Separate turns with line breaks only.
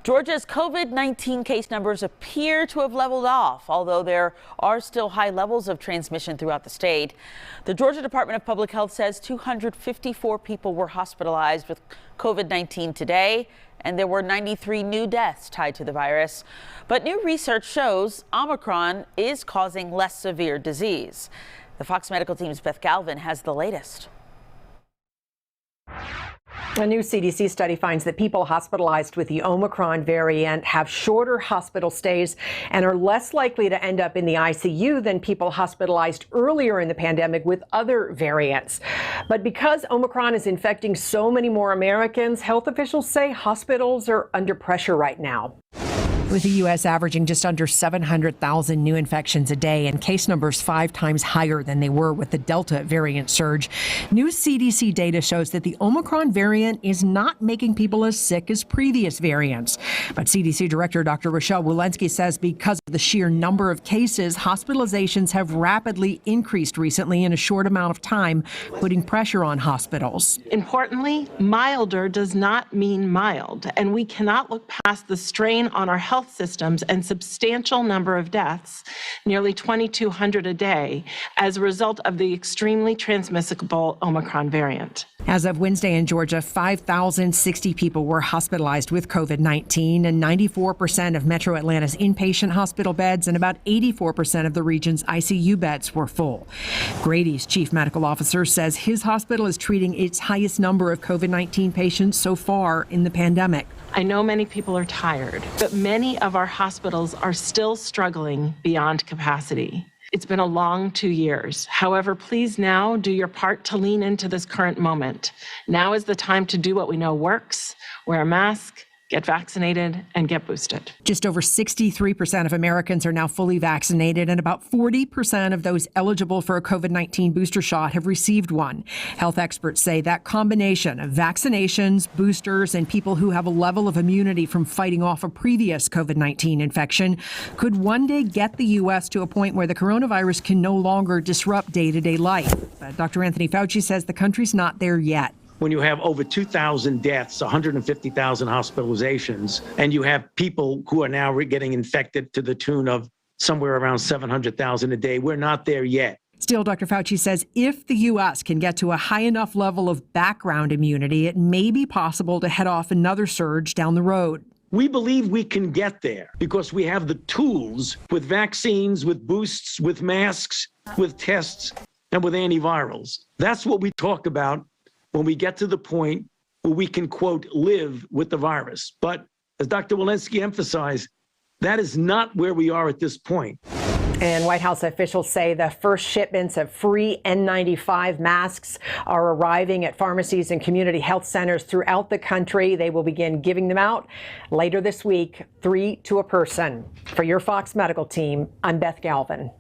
Georgia's COVID-19 case numbers appear to have leveled off, although there are still high levels of transmission throughout the state. The Georgia Department of Public Health says 254 people were hospitalized with COVID-19 today, and there were 93 new deaths tied to the virus. But new research shows Omicron is causing less severe disease. The Fox Medical Team's Beth Galvin has the latest.
A new CDC study finds that people hospitalized with the Omicron variant have shorter hospital stays and are less likely to end up in the ICU than people hospitalized earlier in the pandemic with other variants. But because Omicron is infecting so many more Americans, health officials say hospitals are under pressure right now.
With the U.S. averaging just under 700,000 new infections a day and case numbers 5 times higher than they were with the Delta variant surge, new CDC data shows that the Omicron variant is not making people as sick as previous variants. But CDC Director Dr. Rochelle Walensky says because of the sheer number of cases, hospitalizations have rapidly increased recently in a short amount of time, putting pressure on hospitals.
Importantly, milder does not mean mild, and we cannot look past the strain on our health systems and substantial number of deaths, nearly 2,200 a day, as a result of the extremely transmissible Omicron variant.
As of Wednesday in Georgia, 5,060 people were hospitalized with COVID-19, and 94% of Metro Atlanta's inpatient hospital beds and about 84% of the region's ICU beds were full. Grady's chief medical officer says his hospital is treating its highest number of COVID-19 patients so far in the pandemic.
I know many people are tired, but many of our hospitals are still struggling beyond capacity. It's been a long 2 years. However, please now do your part to lean into this current moment. Now is the time to do what we know works: wear a mask, get vaccinated, and get boosted.
Just over 63% of Americans are now fully vaccinated, and about 40% of those eligible for a COVID-19 booster shot have received one. Health experts say that combination of vaccinations, boosters, and people who have a level of immunity from fighting off a previous COVID-19 infection could one day get the U.S. to a point where the coronavirus can no longer disrupt day-to-day life. But Dr. Anthony Fauci says the country's not there yet.
When you have over 2,000 deaths, 150,000 hospitalizations, and you have people who are now getting infected to the tune of somewhere around 700,000 a day, we're not there yet.
Still, Dr. Fauci says if the U.S. can get to a high enough level of background immunity, it may be possible to head off another surge down the road.
We believe we can get there because we have the tools with vaccines, with boosts, with masks, with tests, and with antivirals. That's what we talk about when we get to the point where we can, quote, live with the virus. But as Dr. Walensky emphasized, that is not where we are at this point.
And White House officials say the first shipments of free N95 masks are arriving at pharmacies and community health centers throughout the country. They will begin giving them out later this week, 3 to a person. For your Fox Medical Team, I'm Beth Galvin.